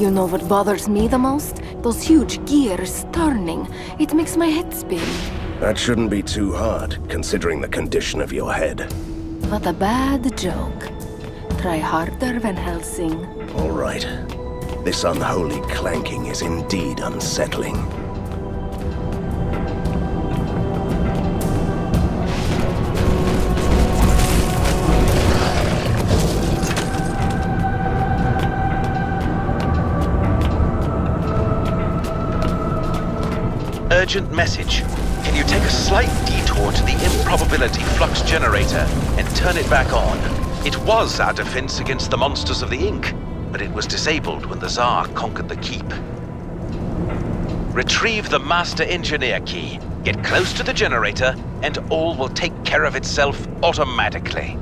You know what bothers me the most? Those huge gears turning. It makes my head spin. That shouldn't be too hard, considering the condition of your head. What a bad joke. Try harder, Van Helsing. All right. This unholy clanking is indeed unsettling. Urgent message. Can you take a slight detour to the improbability flux generator and turn it back on? It was our defense against the monsters of the Ink, but it was disabled when the Tsar conquered the keep. Retrieve the Master Engineer key, get close to the generator, and all will take care of itself automatically.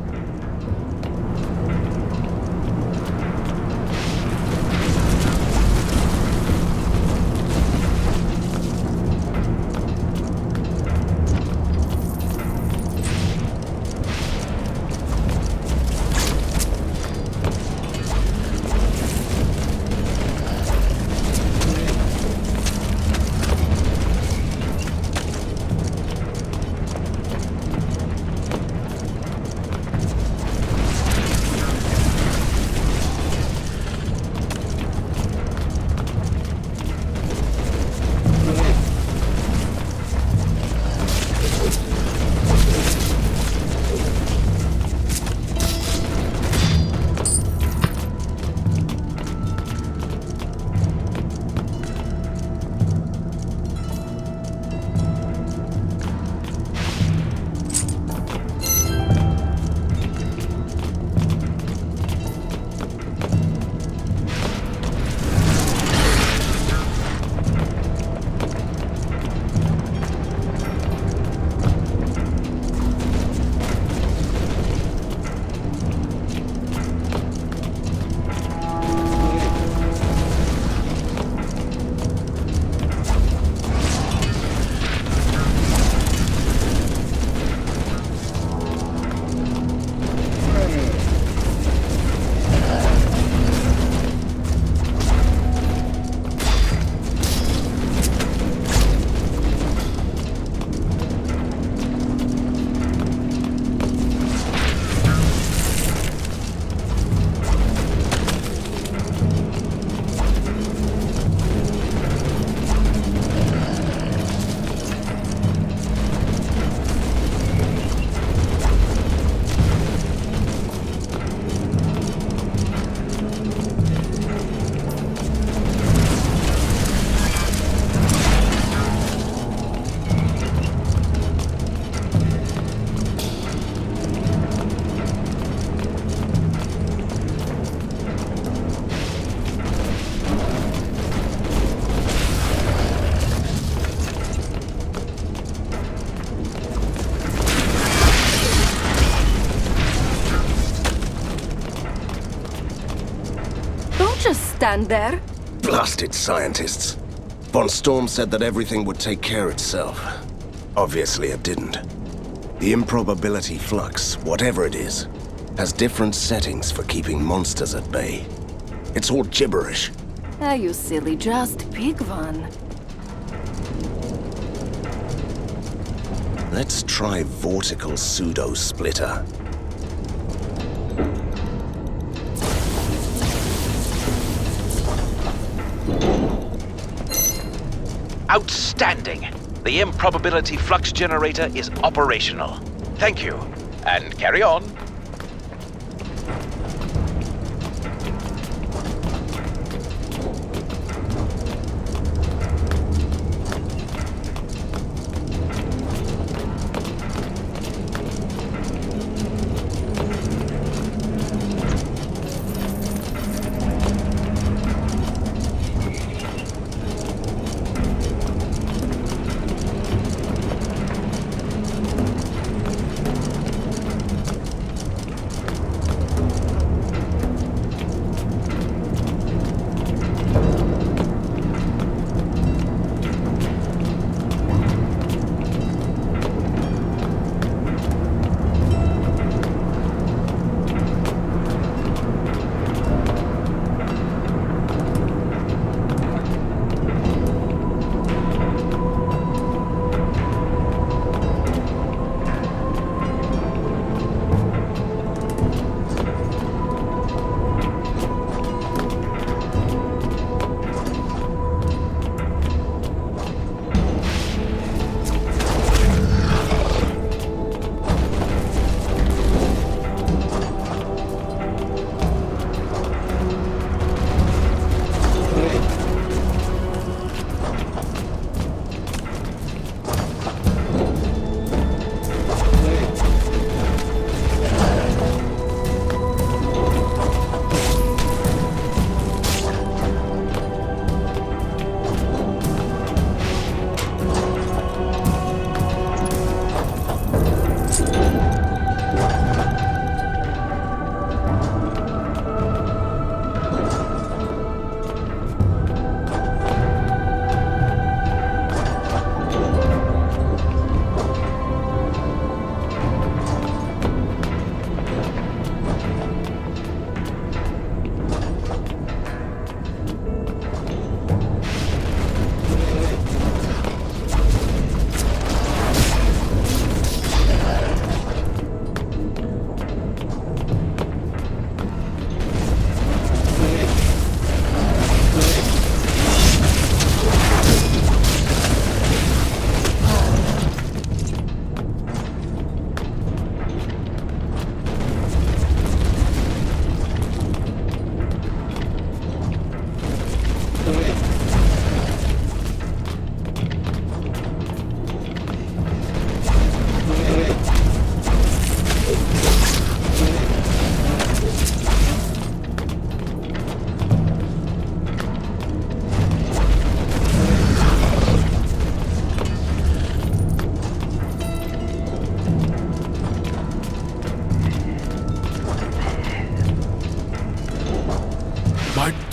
Stand there. Blasted scientists. Von Storm said that everything would take care itself. Obviously it didn't. The improbability flux, whatever it is, has different settings for keeping monsters at bay. It's all gibberish. Ah, you silly, just pick one. Let's try Vortical Pseudo-Splitter. Outstanding! The improbability flux generator is operational. Thank you, and carry on.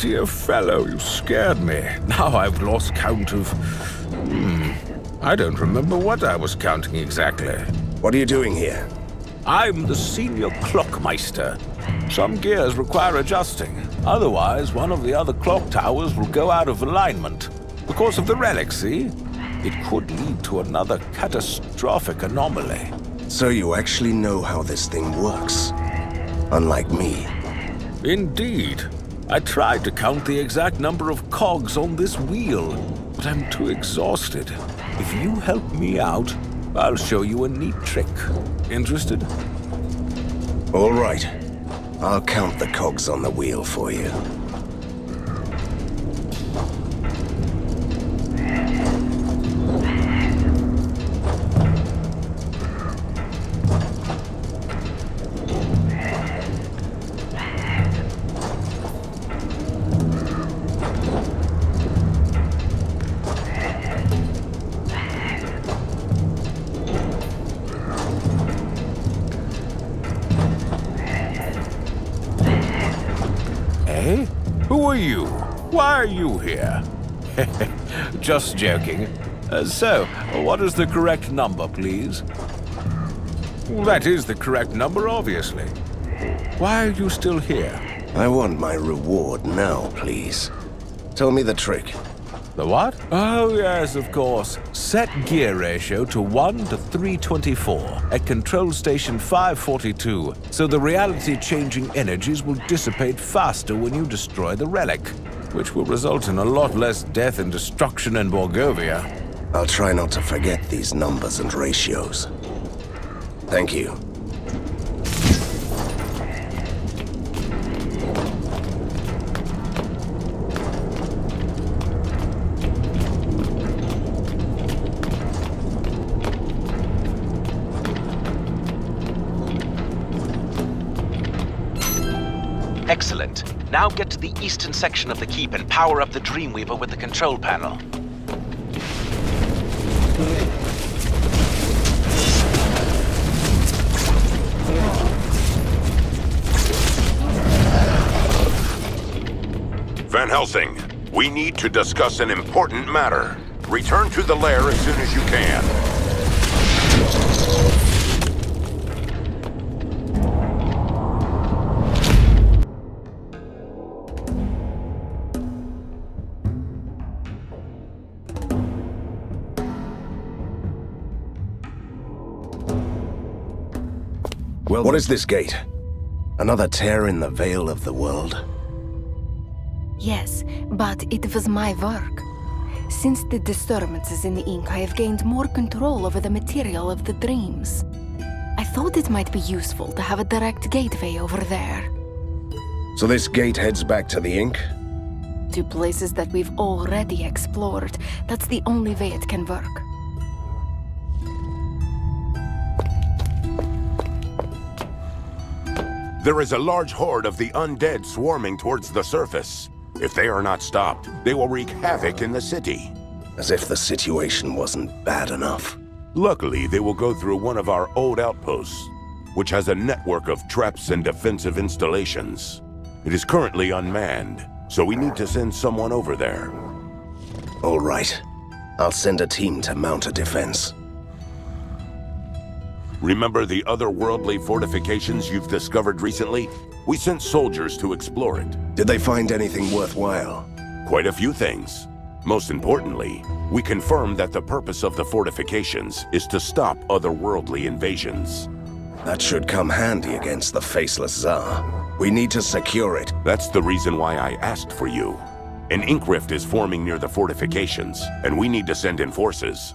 dear fellow, you scared me. Now I've lost count of... I don't remember what I was counting exactly. What are you doing here? I'm the senior clockmeister. Some gears require adjusting. Otherwise, one of the other clock towers will go out of alignment. Because of the relic, see? It could lead to another catastrophic anomaly. So you actually know how this thing works? Unlike me. Indeed. I tried to count the exact number of cogs on this wheel, but I'm too exhausted. If you help me out, I'll show you a neat trick. Interested? All right. I'll count the cogs on the wheel for you. Who are you? Why are you here? Just joking. So, what is the correct number, please? Well, that is the correct number, obviously. Why are you still here? I want my reward now, please. Tell me the trick. The what? Oh, yes, of course. Set gear ratio to 1 to 324 at Control Station 542, so the reality-changing energies will dissipate faster when you destroy the relic, which will result in a lot less death and destruction in Borgovia. I'll try not to forget these numbers and ratios. Thank you. Excellent. Now get to the eastern section of the keep and power up the Dreamweaver with the control panel. Van Helsing, we need to discuss an important matter. Return to the lair as soon as you can. Well, what is this gate? Another tear in the veil of the world? Yes, but it was my work. Since the disturbances in the ink, I have gained more control over the material of the dreams. I thought it might be useful to have a direct gateway over there. So this gate heads back to the ink? To places that we've already explored. That's the only way it can work. There is a large horde of the undead swarming towards the surface. If they are not stopped, they will wreak havoc in the city. As if the situation wasn't bad enough. Luckily, they will go through one of our old outposts, which has a network of traps and defensive installations. It is currently unmanned, so we need to send someone over there. All right. I'll send a team to mount a defense. Remember the otherworldly fortifications you've discovered recently? We sent soldiers to explore it. Did they find anything worthwhile? Quite a few things. Most importantly, we confirmed that the purpose of the fortifications is to stop otherworldly invasions. That should come handy against the Faceless Tsar. We need to secure it. That's the reason why I asked for you. An ink rift is forming near the fortifications, and we need to send in forces.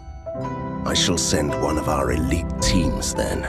I shall send one of our elite teams then.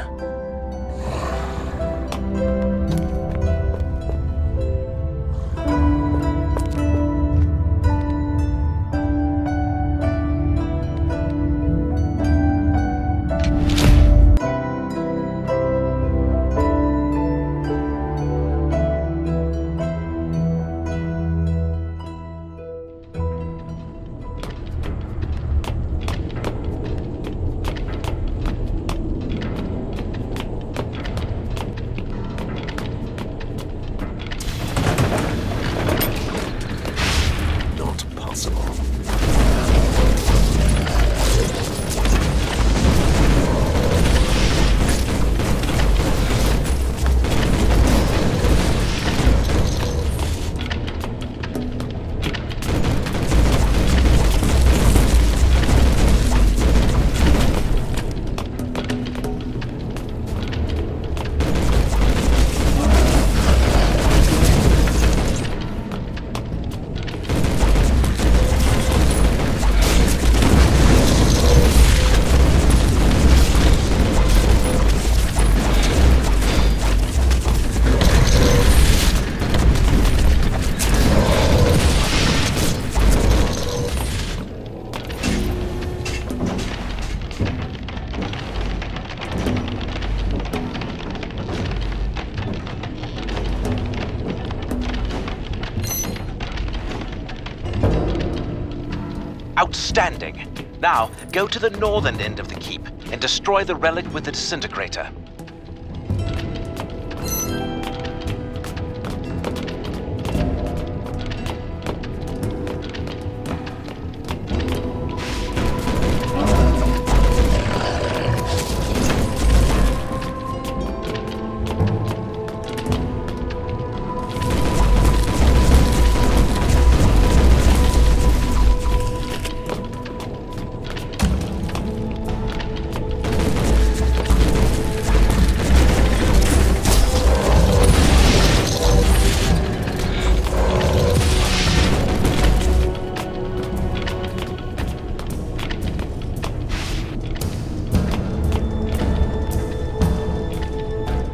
Outstanding. Now, go to the northern end of the keep and destroy the relic with the disintegrator.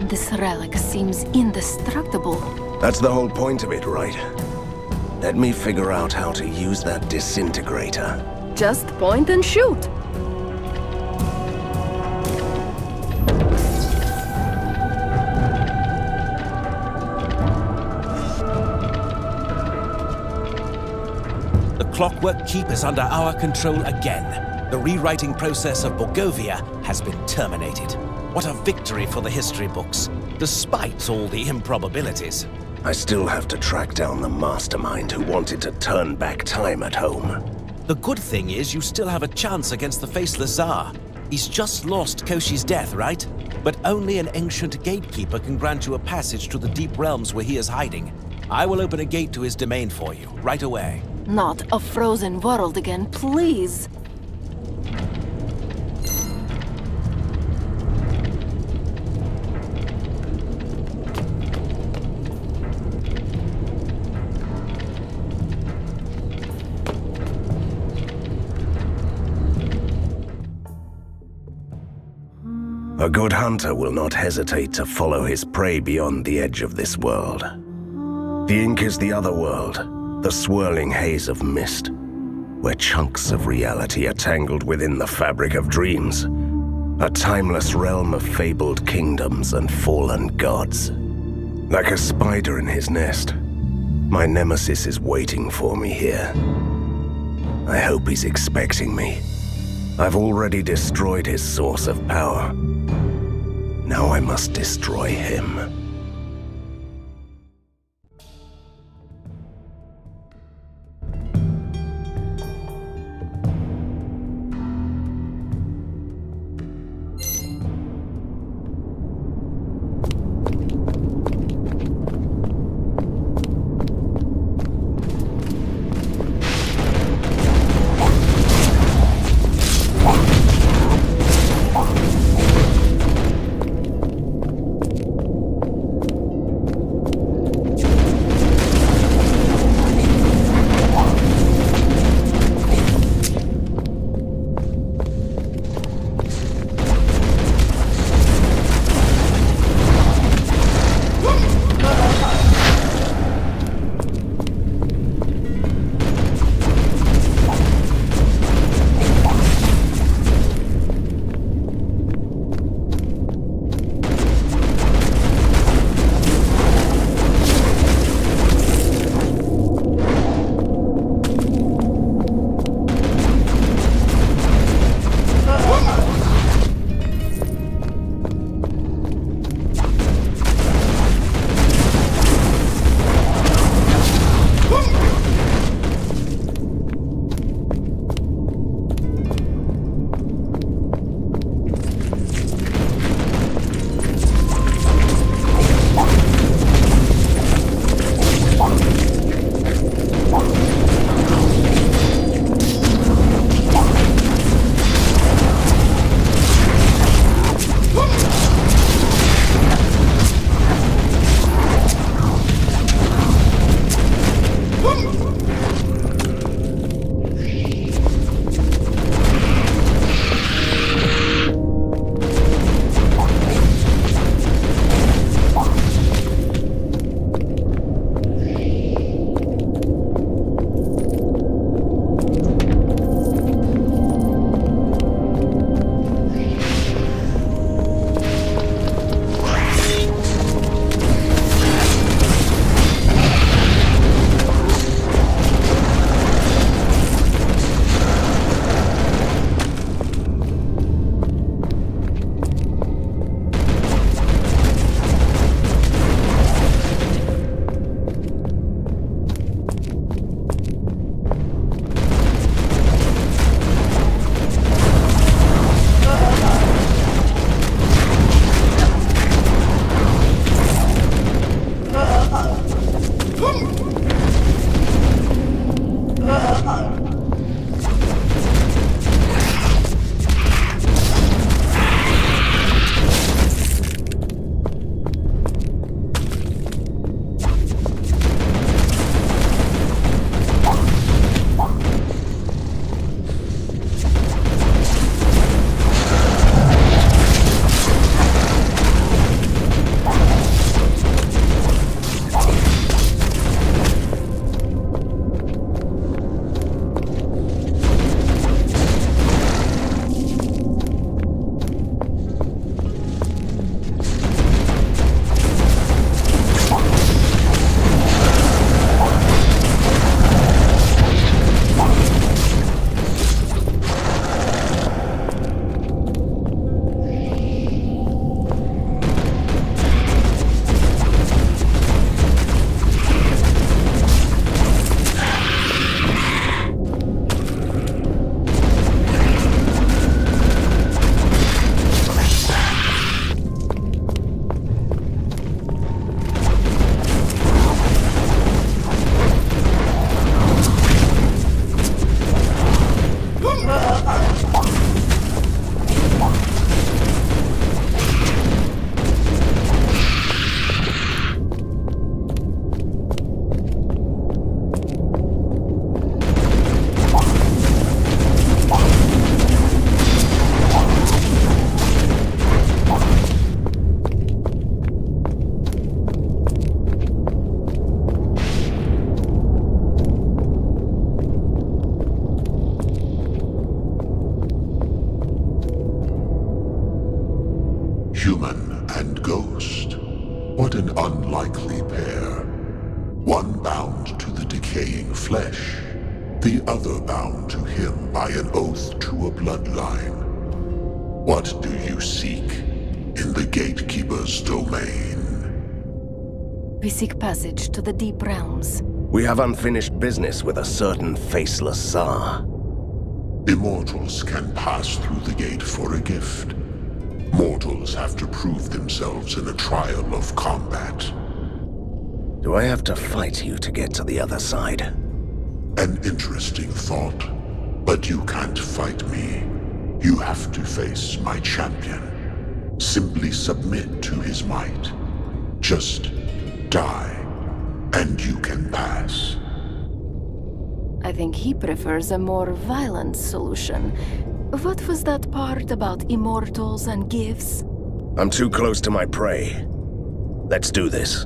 This relic seems indestructible. That's the whole point of it, right? Let me figure out how to use that disintegrator. Just point and shoot. The Clockwork Keep is under our control again. The rewriting process of Borgovia has been terminated. What a victory for the history books, despite all the improbabilities. I still have to track down the mastermind who wanted to turn back time at home. The good thing is you still have a chance against the Faceless Tsar. He's just lost Koshi's death, right? But only an ancient gatekeeper can grant you a passage to the deep realms where he is hiding. I will open a gate to his domain for you, right away. Not a frozen world again, please. A good hunter will not hesitate to follow his prey beyond the edge of this world. The ink is the other world, the swirling haze of mist, where chunks of reality are tangled within the fabric of dreams. A timeless realm of fabled kingdoms and fallen gods. Like a spider in his nest, my nemesis is waiting for me here. I hope he's expecting me. I've already destroyed his source of power. Now I must destroy him. unlikely pair. One bound to the decaying flesh, the other bound to him by an oath to a bloodline. What do you seek in the Gatekeeper's domain? We seek passage to the deep realms. We have unfinished business with a certain faceless Tsar. Immortals can pass through the gate for a gift. Mortals have to prove themselves in a trial of combat. Do I have to fight you to get to the other side? An interesting thought, but you can't fight me. You have to face my champion. Simply submit to his might. Just die, and you can pass. I think he prefers a more violent solution. What was that part about immortals and gifts? I'm too close to my prey. Let's do this.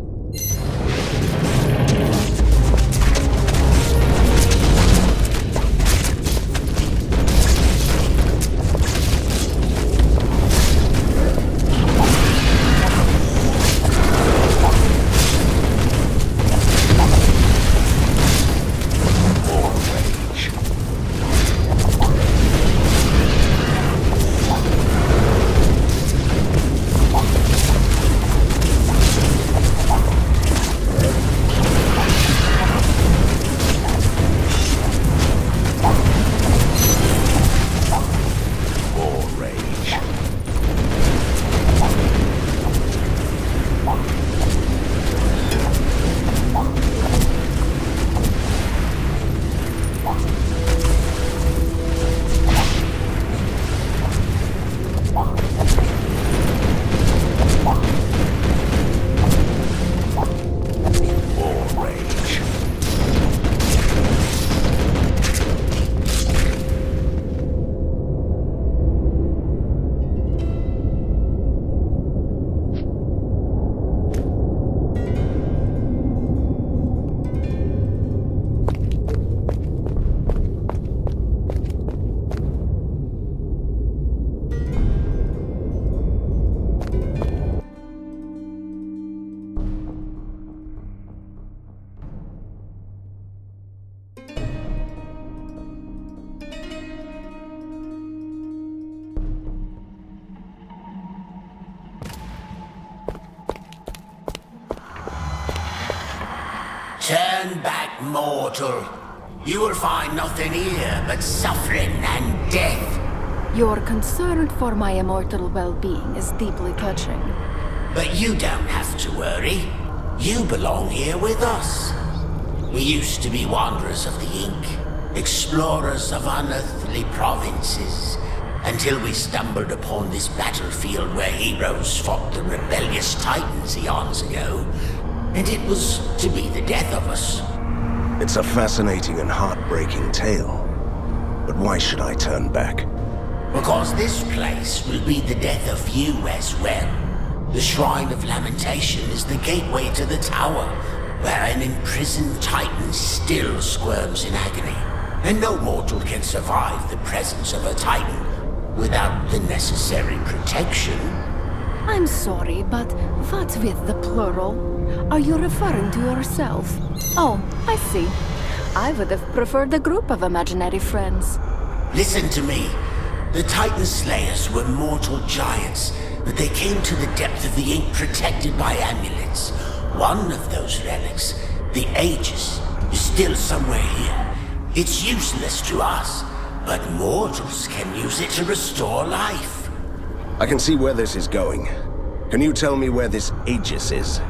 Turn back, mortal. You will find nothing here but suffering and death. Your concern for my immortal well-being is deeply touching. But you don't have to worry. You belong here with us. We used to be wanderers of the Ink, explorers of unearthly provinces, until we stumbled upon this battlefield where heroes fought the rebellious Titans eons ago. And it was to be the death of us. It's a fascinating and heartbreaking tale. But why should I turn back? Because this place will be the death of you as well. The Shrine of Lamentation is the gateway to the tower, where an imprisoned Titan still squirms in agony. And no mortal can survive the presence of a Titan without the necessary protection. I'm sorry, but what with the plural? Are you referring to yourself? Oh, I see. I would have preferred a group of imaginary friends. Listen to me. The Titan Slayers were mortal giants, but they came to the depth of the Ink protected by amulets. One of those relics, the Aegis, is still somewhere here. It's useless to us, but mortals can use it to restore life. I can see where this is going. Can you tell me where this Aegis is?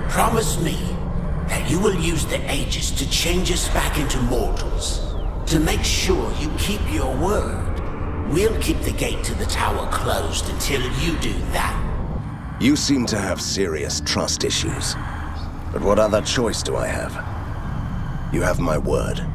Promise me that you will use the Aegis to change us back into mortals. To make sure you keep your word. We'll keep the gate to the tower closed until you do that. You seem to have serious trust issues. But what other choice do I have? You have my word.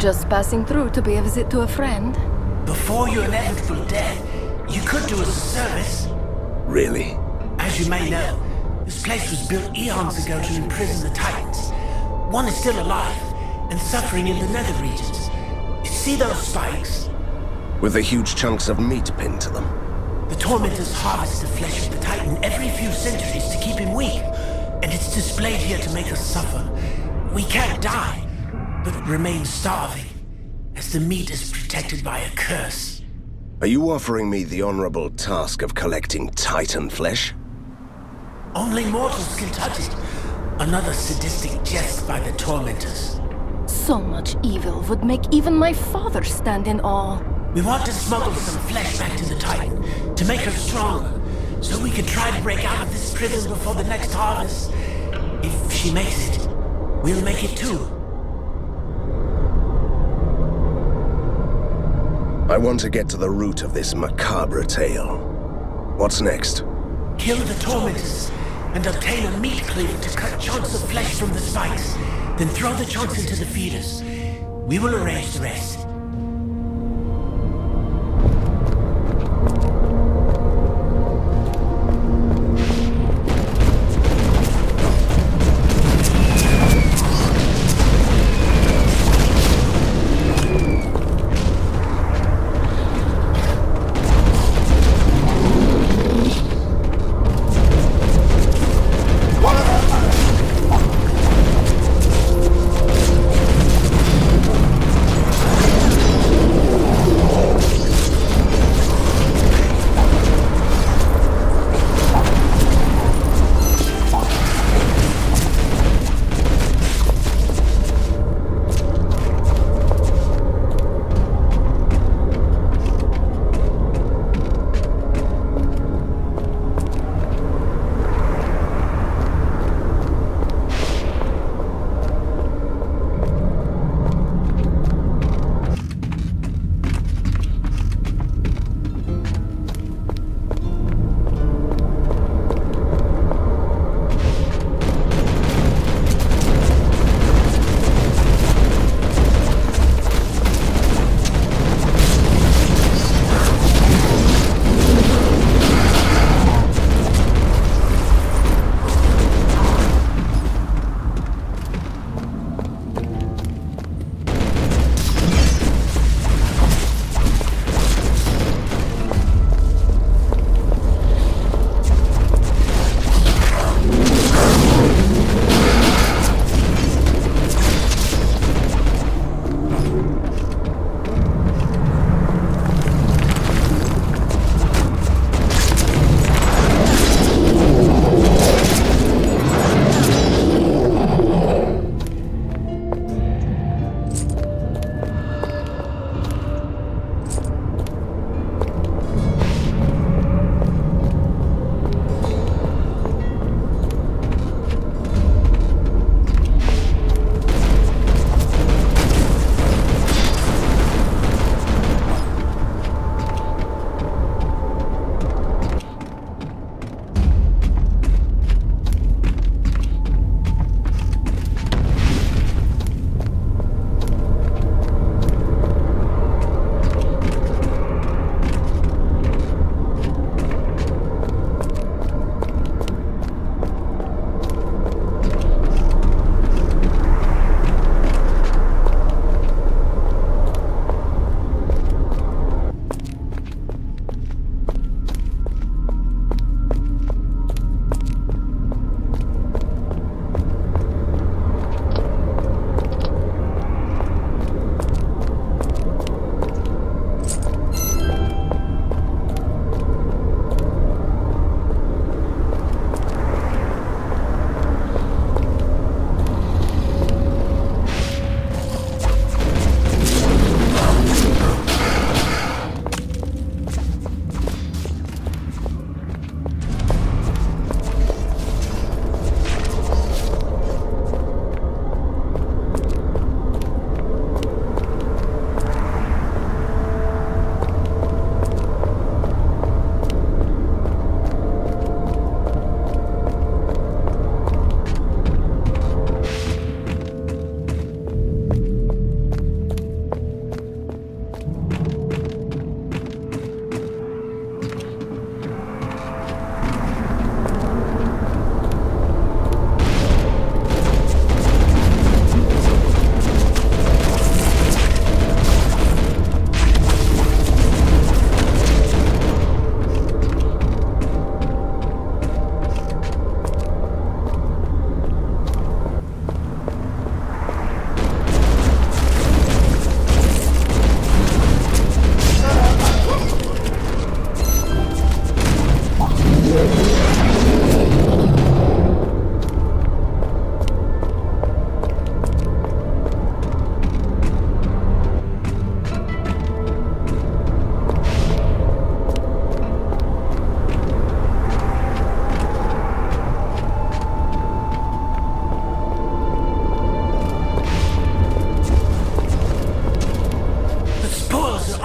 Just passing through to pay a visit to a friend. Before your inevitable death, you could do us a service. Really? As you may know, this place was built eons ago to imprison the Titans. One is still alive, and suffering in the nether regions. You see those spikes? With the huge chunks of meat pinned to them. The Tormentors harvest the flesh of the Titan every few centuries to keep him weak, and it's displayed here to make us suffer. We can't die, but remain starving, as the meat is protected by a curse. Are you offering me the honorable task of collecting Titan flesh? Only mortals can touch it. Another sadistic jest by the Tormentors. So much evil would make even my father stand in awe. We want to smuggle some flesh back to the Titan, to make her stronger, so we can try to break out of this prison before the next harvest. If she makes it, we'll make it too. I want to get to the root of this macabre tale. What's next? Kill the Tormentors, and obtain a meat cleaver to cut chunks of flesh from the spikes, then throw the chunks into the feeders. We will arrange the rest.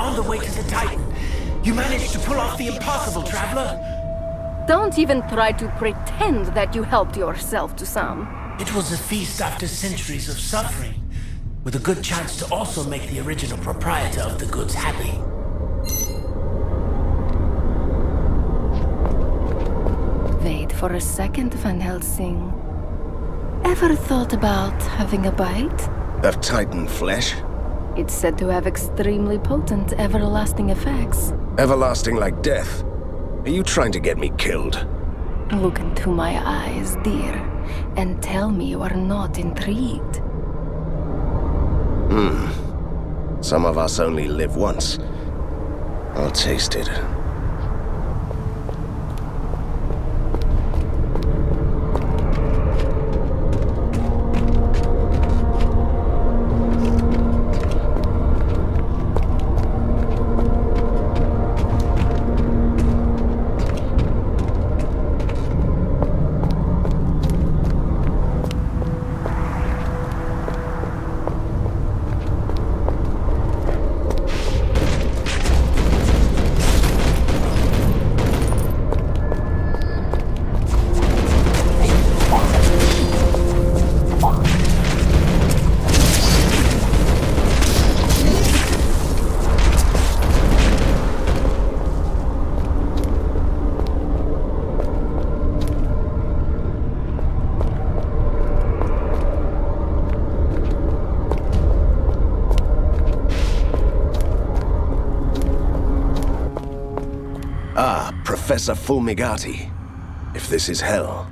on the way to the Titan. You managed to pull off the impossible, Traveler. Don't even try to pretend that you helped yourself to some. It was a feast after centuries of suffering, with a good chance to also make the original proprietor of the goods happy. Wait for a second, Van Helsing. Ever thought about having a bite? Of Titan flesh? It's said to have extremely potent, everlasting effects. Everlasting like death? Are you trying to get me killed? Look into my eyes, dear, and tell me you are not intrigued. Some of us only live once. I'll taste it. Professor Fulmigati. If this is hell,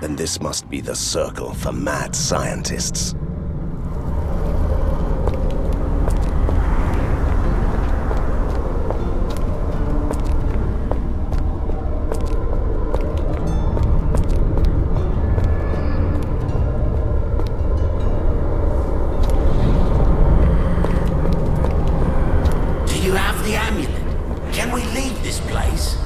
then this must be the circle for mad scientists. Do you have the amulet? Can we leave this place?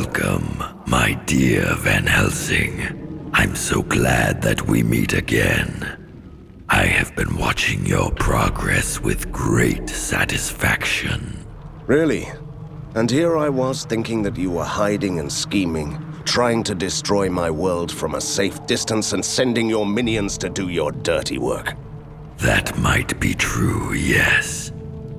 Welcome, my dear Van Helsing. I'm so glad that we meet again. I have been watching your progress with great satisfaction. Really? And here I was thinking that you were hiding and scheming, trying to destroy my world from a safe distance and sending your minions to do your dirty work. That might be true, yes.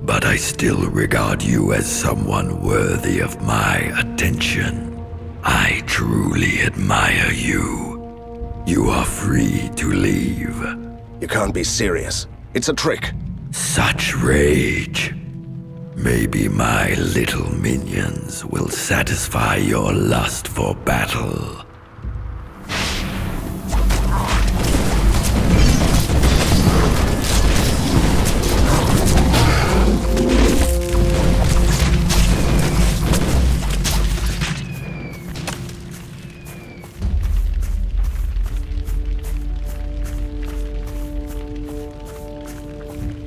But I still regard you as someone worthy of my attention. I truly admire you. You are free to leave. You can't be serious. It's a trick. Such rage. Maybe my little minions will satisfy your lust for battle.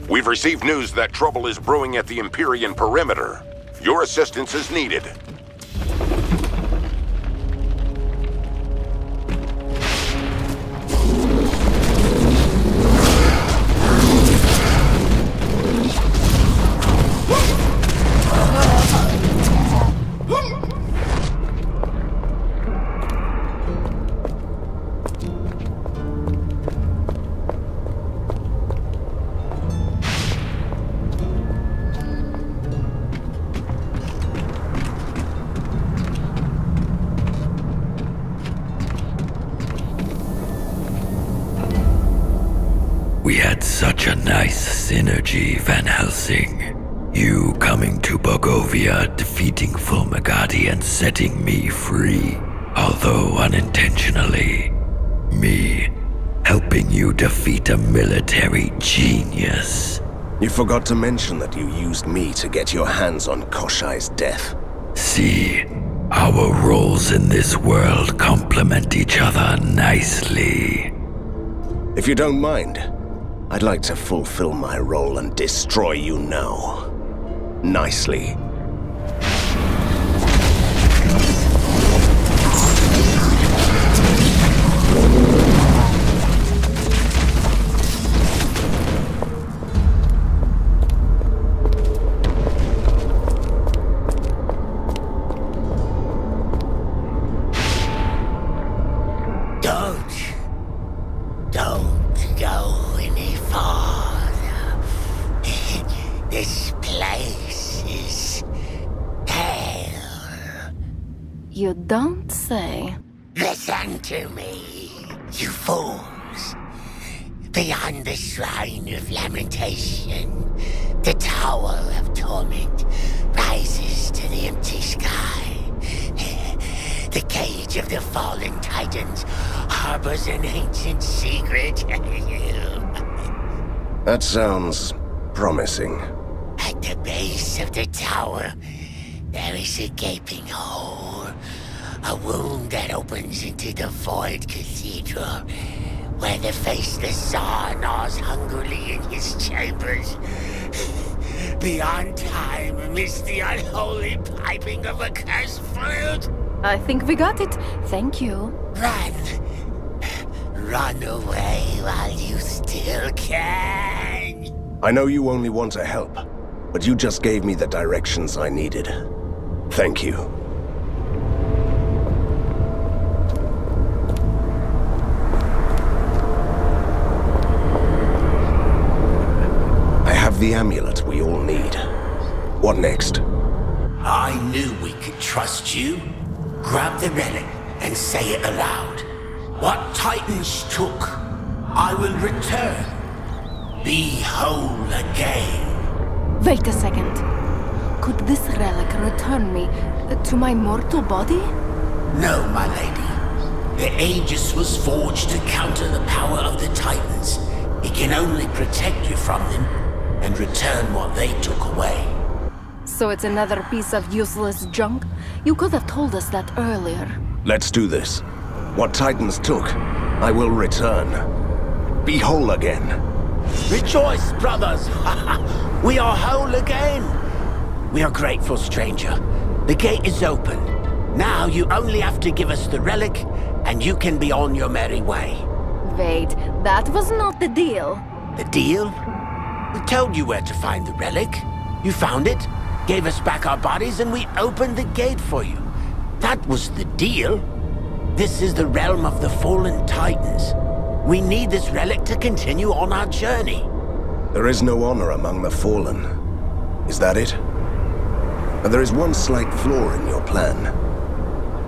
We've received news that trouble is brewing at the Empyrean perimeter. Your assistance is needed. We had such a nice synergy, Van Helsing. You coming to Bogovia, defeating Fulmagadi and setting me free, although unintentionally. Me helping you defeat a military genius. You forgot to mention that you used me to get your hands on Koshai's death. See, our roles in this world complement each other nicely. If you don't mind, I'd like to fulfill my role and destroy you now. Nicely. Don't go any farther. This place is hell. You don't say. Listen to me, you fools. Beyond the Shrine of Lamentation, the Tower of Torment rises to the empty sky. The cage of the fallen titans harbors an ancient secret. That sounds promising. At the base of the tower, there is a gaping hole. A wound that opens into the void cathedral, where the faceless Tsar gnaws hungrily in his chambers. Beyond time amidst the unholy piping of a cursed flute. I think we got it. Thank you. Run! Run away while you still can! I know you only want to help, but you just gave me the directions I needed. Thank you. I have the amulet we all need. What next? I knew we could trust you. Grab the relic and say it aloud. What Titans took, I will return. Be whole again. Wait a second. Could this relic return me to my mortal body? No, my lady. The Aegis was forged to counter the power of the Titans. It can only protect you from them and return what they took away. So it's another piece of useless junk? You could have told us that earlier. Let's do this. What Titans took, I will return. Be whole again. Rejoice, brothers! We are whole again! We are grateful, stranger. The gate is open. Now you only have to give us the relic, and you can be on your merry way. Wait, that was not the deal. The deal? We told you where to find the relic. You found it, gave us back our bodies, and we opened the gate for you. That was the deal. This is the realm of the fallen titans. We need this relic to continue on our journey. There is no honor among the fallen. Is that it? And there is one slight flaw in your plan.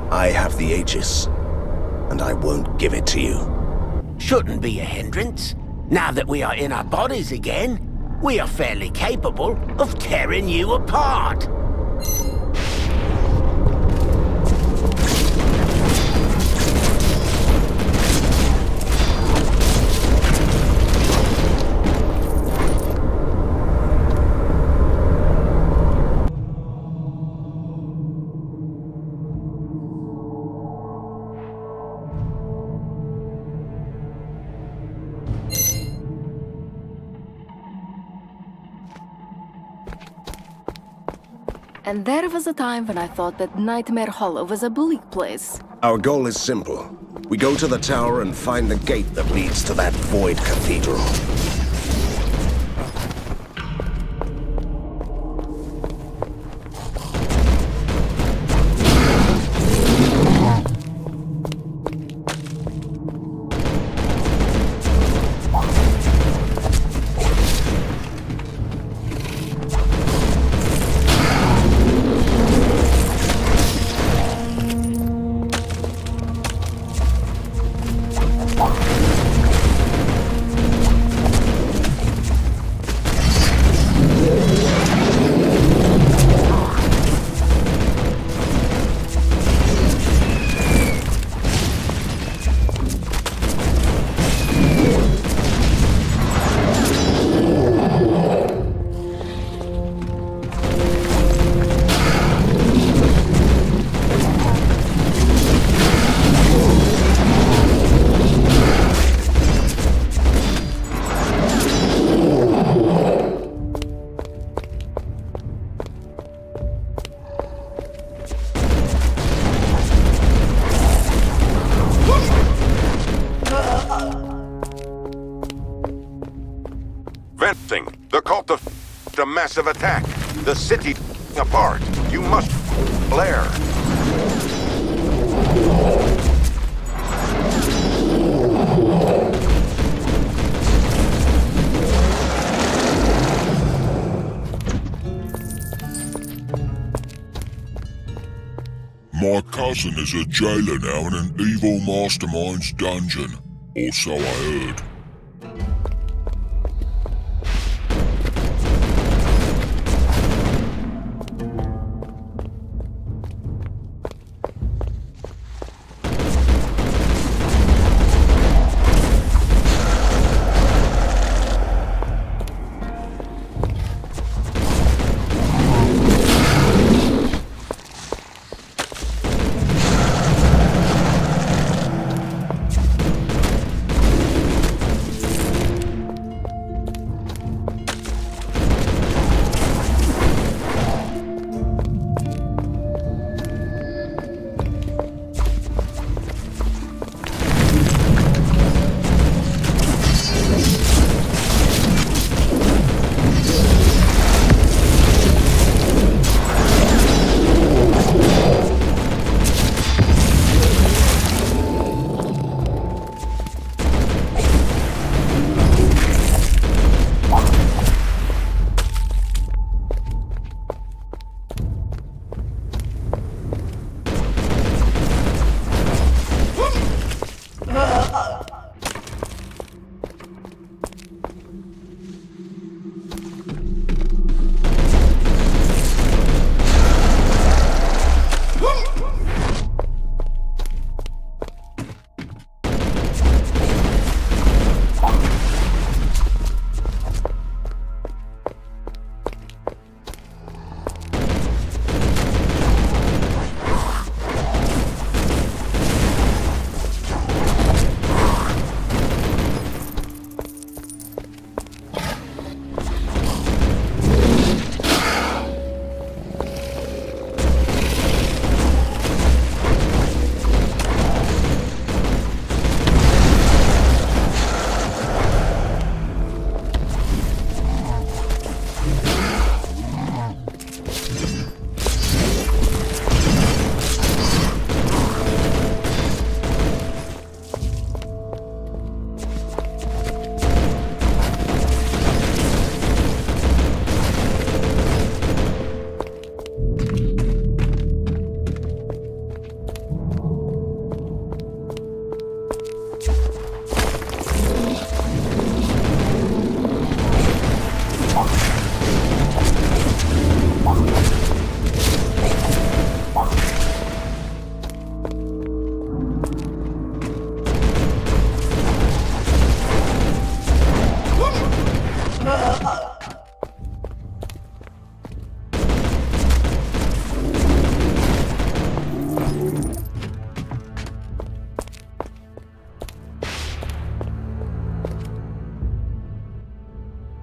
I have the Aegis, and I won't give it to you. Shouldn't be a hindrance. Now that we are in our bodies again, we are fairly capable of tearing you apart. And there was a time when I thought that Nightmare Hollow was a bleak place. Our goal is simple. We go to the tower and find the gate that leads to that void cathedral. Helsing, the cult of a massive attack. The city apart. You must flare. My cousin is a jailer now in an evil mastermind's dungeon, or so I heard.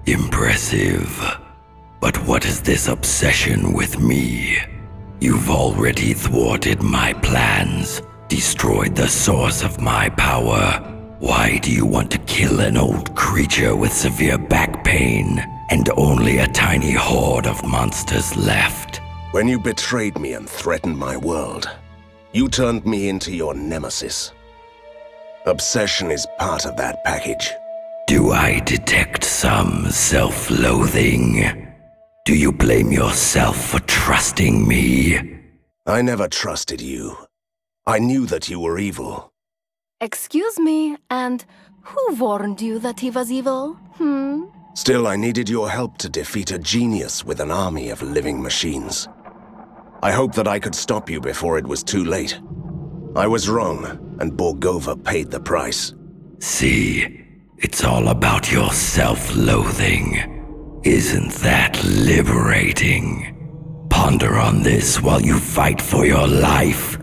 Impressive. But what is this obsession with me? You've already thwarted my plans, destroyed the source of my power. Why do you want to kill an old creature with severe back pain and only a tiny horde of monsters left? When you betrayed me and threatened my world, you turned me into your nemesis. Obsession is part of that package. Do I detect some self-loathing? Do you blame yourself for trusting me? I never trusted you. I knew that you were evil. Excuse me, and who warned you that he was evil? Still, I needed your help to defeat a genius with an army of living machines. I hoped that I could stop you before it was too late. I was wrong, and Borgova paid the price. See, it's all about your self-loathing. Isn't that liberating? Ponder on this while you fight for your life.